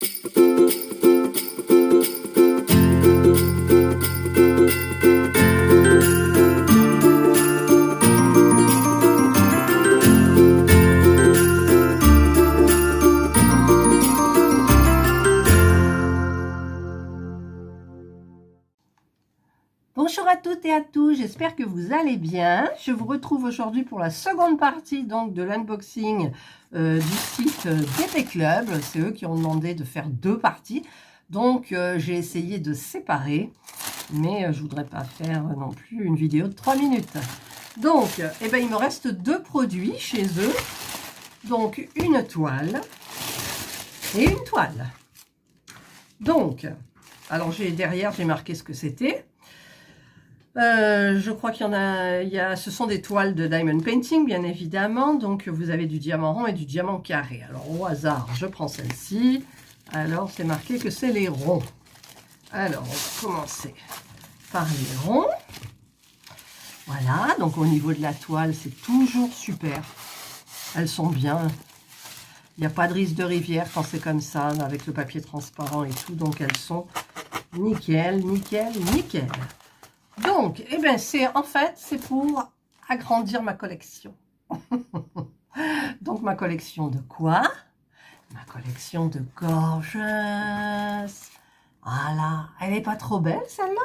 Bonjour à toutes et à tous, j'espère que vous allez bien. Je vous retrouve aujourd'hui pour la seconde partie donc de l'unboxing du site DP Club. C'est eux qui ont demandé de faire deux parties. Donc j'ai essayé de séparer, mais je voudrais pas faire non plus une vidéo de 3 minutes. Donc eh ben, il me reste deux produits chez eux. Donc une toile et une toile. Donc, alors derrière j'ai marqué ce que c'était. Je crois qu'il y en a, ce sont des toiles de Diamond Painting, bien évidemment. Donc, vous avez du diamant rond et du diamant carré. Alors, au hasard, je prends celle-ci. Alors, c'est marqué que c'est les ronds. Alors, on va commencer par les ronds. Voilà, donc au niveau de la toile, c'est toujours super. Elles sont bien. Il n'y a pas de risque de rivière quand c'est comme ça, avec le papier transparent et tout. Donc, elles sont nickel, nickel, nickel. Donc, eh ben, en fait, c'est pour agrandir ma collection. Donc, ma collection de quoi? Ma collection de gorgeous. Voilà. Elle n'est pas trop belle, celle-là?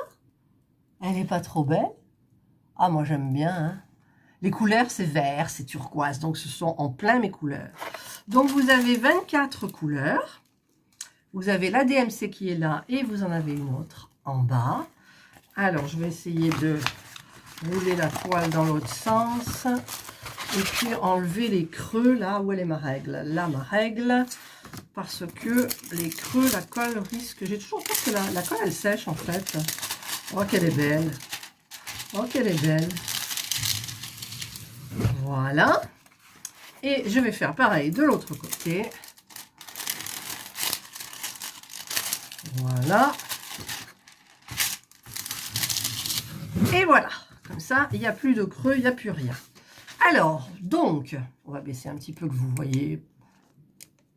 Elle n'est pas trop belle? Ah, moi, j'aime bien. Hein. Les couleurs, c'est vert, c'est turquoise. Donc, ce sont en plein mes couleurs. Donc, vous avez 24 couleurs. Vous avez la DMC qui est là et vous en avez une autre en bas. Alors, je vais essayer de rouler la toile dans l'autre sens. Et puis, enlever les creux, là, où elle est ma règle. Là, ma règle. Parce que les creux, la colle risque... J'ai toujours peur que la colle, elle sèche, en fait. Oh, qu'elle est belle. Oh, qu'elle est belle. Voilà. Et je vais faire pareil de l'autre côté. Voilà. Et voilà, comme ça, il n'y a plus de creux, il n'y a plus rien. Alors, donc, on va baisser un petit peu que vous voyez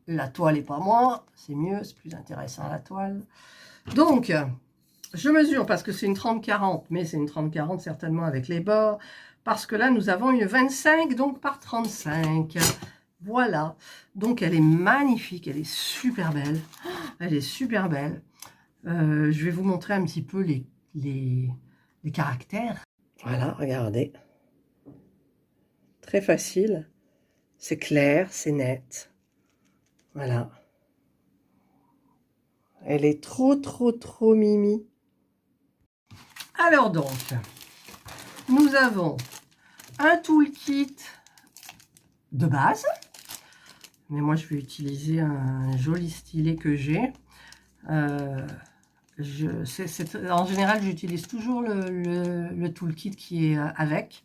la toile et pas moi. C'est mieux, c'est plus intéressant la toile. Donc, je mesure parce que c'est une 30-40, mais c'est une 30-40 certainement avec les bords. Parce que là, nous avons une 25, donc par 35. Voilà. Donc, elle est magnifique, elle est super belle. Elle est super belle. Je vais vous montrer un petit peu les caractères. Voilà, regardez. Très facile. C'est clair, c'est net. Voilà. Elle est trop, trop, trop mimi. Alors donc, nous avons un toolkit de base. Mais moi, je vais utiliser un joli stylet que j'ai. En général, j'utilise toujours le toolkit qui est avec.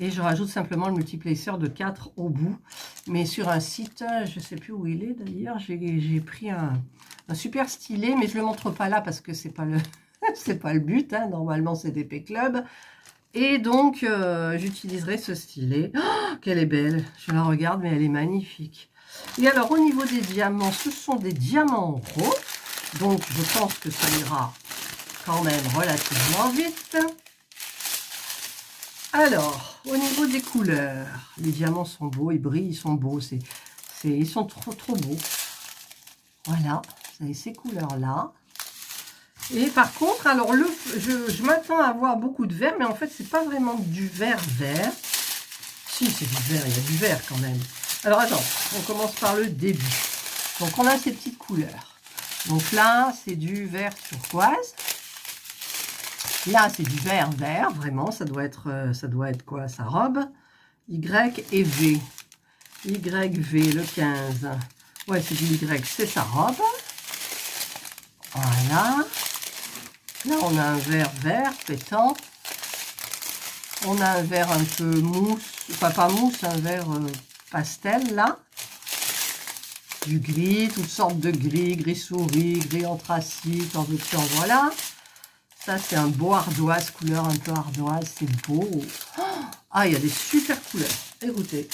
Et je rajoute simplement le multiplaceur de 4 au bout. Mais sur un site, je ne sais plus où il est d'ailleurs, j'ai pris un super stylet. Mais je ne le montre pas là parce que ce n'est pas, pas le but. Hein. Normalement, c'est DP Club. Et donc, j'utiliserai ce stylet. Oh, qu'elle est belle. Je la regarde, mais elle est magnifique. Et alors, au niveau des diamants, ce sont des diamants ronds. Donc, je pense que ça ira quand même relativement vite. Alors, au niveau des couleurs, les diamants sont beaux, ils brillent, ils sont beaux. Ils sont trop, trop beaux. Voilà, vous avez ces couleurs-là. Et par contre, alors, je m'attends à avoir beaucoup de vert, mais en fait, c'est pas vraiment du vert. Si, c'est du vert, il y a du vert quand même. Alors, attends, on commence par le début. Donc, on a ces petites couleurs. Donc là, c'est du vert turquoise. Là, c'est du vert, vraiment. Ça doit être quoi, sa robe? Y et V. YV, le 15. Ouais, c'est du Y, c'est sa robe. Voilà. Là, on a un vert pétant. On a un vert un peu mousse. Enfin, pas mousse, un vert pastel, là. Du gris, toutes sortes de gris, gris souris, gris anthracite, en veux-tu, en voilà. Ça, c'est un beau ardoise, couleur un peu ardoise, c'est beau. Ah, il y a des super couleurs. Écoutez,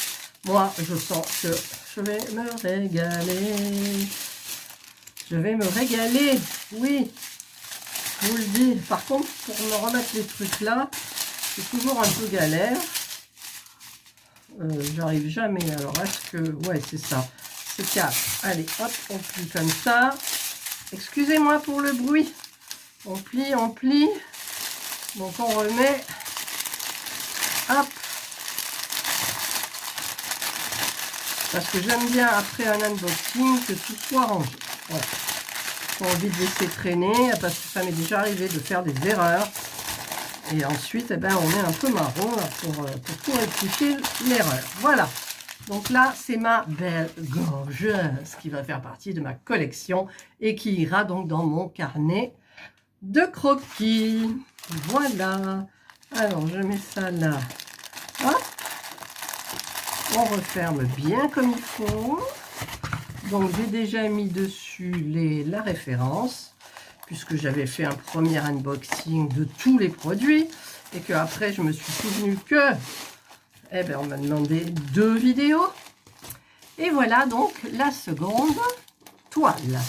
moi, je sens que je vais me régaler. Je vais me régaler. Oui, je vous le dis. Par contre, pour me remettre les trucs là, c'est toujours un peu galère. J'arrive jamais. Alors, est-ce que... Ouais, c'est ça. C'est 4. Allez, hop, on plie comme ça. Excusez-moi pour le bruit. On plie, on plie. Donc, on remet. Hop. Parce que j'aime bien, après un unboxing, que tout soit rangé. Voilà. J'ai envie de laisser traîner, parce que ça m'est déjà arrivé de faire des erreurs. Et ensuite, eh ben, on est un peu marron là, pour tout rectifier l'erreur. Voilà. Donc là, c'est ma belle gorgeuse qui va faire partie de ma collection et qui ira donc dans mon carnet de croquis. Voilà. Alors, je mets ça là. Hop. On referme bien comme il faut. Donc, j'ai déjà mis dessus la référence, puisque j'avais fait un premier unboxing de tous les produits, et que après je me suis souvenu que, eh ben, on m'a demandé 2 vidéos. Et voilà donc la seconde toile.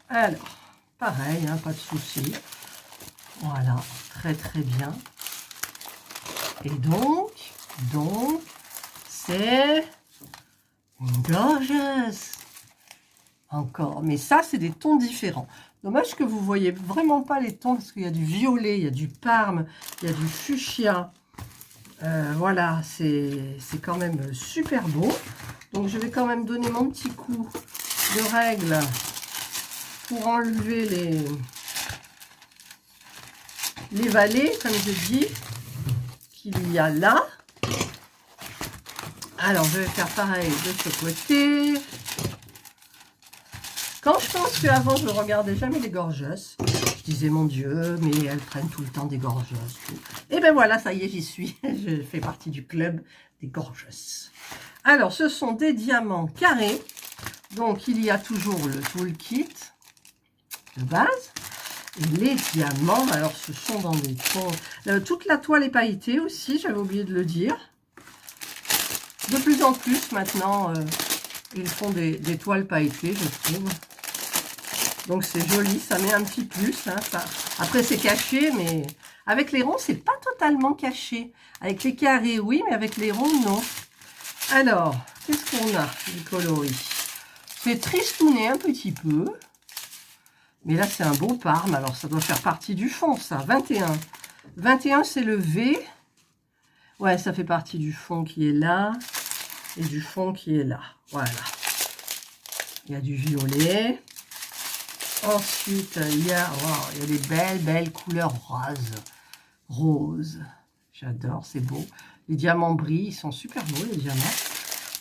Alors, pareil, hein, pas de souci. Voilà, très très bien. Et donc, c'est une gorgeuse. Encore, mais ça, c'est des tons différents. Dommage que vous ne voyez vraiment pas les tons, parce qu'il y a du violet, il y a du parme, il y a du fuchsia. Voilà, c'est quand même super beau. Donc, je vais quand même donner mon petit coup de règle pour enlever les vallées, comme je dis, qu'il y a là. Alors, je vais faire pareil de ce côté. Quand je pense qu'avant, je ne regardais jamais les gorgeuses, je disais, mon Dieu, mais elles prennent tout le temps des gorgeuses. Et ben voilà, ça y est, j'y suis. Je fais partie du club des gorgeuses. Alors, ce sont des diamants carrés. Donc, il y a toujours le toolkit de base. Et les diamants, alors, ce sont dans des tons... toute la toile est pailletée aussi, j'avais oublié de le dire. De plus en plus, maintenant, ils font des toiles pailletées, je trouve. Donc, c'est joli, ça met un petit plus. Hein, ça. Après, c'est caché, mais avec les ronds, c'est pas totalement caché. Avec les carrés, oui, mais avec les ronds, non. Alors, qu'est-ce qu'on a du coloris? C'est tristouné un petit peu. Mais là, c'est un beau parme. Alors, ça doit faire partie du fond, ça. 21. 21, c'est le V. Ouais, ça fait partie du fond qui est là. Et du fond qui est là. Voilà. Il y a du violet. Ensuite, il y a des belles couleurs roses. J'adore, c'est beau. Les diamants brillent, ils sont super beaux, les diamants.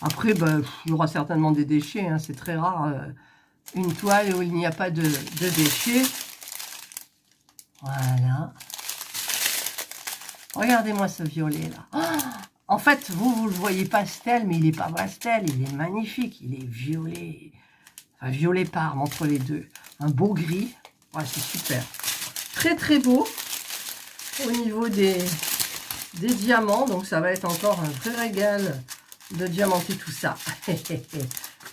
Après, ben, il y aura certainement des déchets. Hein, c'est très rare, une toile où il n'y a pas de déchets. Voilà. Regardez-moi ce violet-là. Oh, en fait, vous ne le voyez pastel, mais il n'est pas pastel. Il est magnifique. Il est violet. Enfin, violet parme entre les deux. Un beau gris. Ouais, c'est super. Très, très beau au niveau des diamants. Donc, ça va être encore un vrai régal de diamanter tout ça.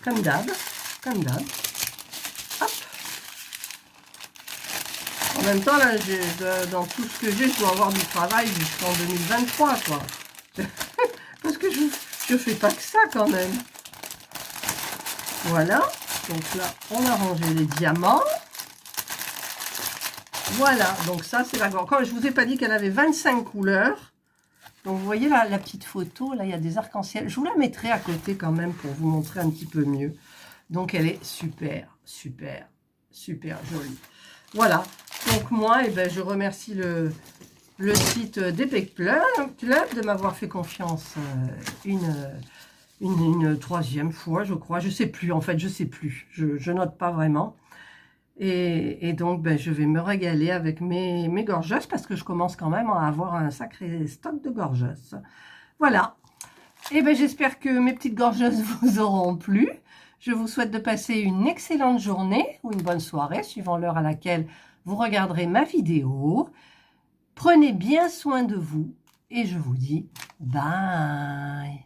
Comme d'hab. Comme d'hab. Hop. En même temps, là, dans tout ce que j'ai, je dois avoir du travail jusqu'en 2023, quoi. Parce que je fais pas que ça, quand même. Voilà. Donc là, on a rangé les diamants. Voilà. Donc ça, c'est la gorge. Quand je vous ai pas dit qu'elle avait 25 couleurs. Donc, vous voyez la petite photo. Là, il y a des arcs-en-ciel. Je vous la mettrai à côté quand même pour vous montrer un petit peu mieux. Donc, elle est super, super, super jolie. Voilà. Donc, moi, eh ben, je remercie le site d'Epic Club de m'avoir fait confiance une troisième fois, je crois. Je sais plus, en fait, je sais plus. Je note pas vraiment. Et donc, ben, je vais me régaler avec mes gorgeuses parce que je commence quand même à avoir un sacré stock de gorgeuses. Voilà. Et ben, j'espère que mes petites gorgeuses vous auront plu. Je vous souhaite de passer une excellente journée ou une bonne soirée, suivant l'heure à laquelle vous regarderez ma vidéo. Prenez bien soin de vous et je vous dis bye.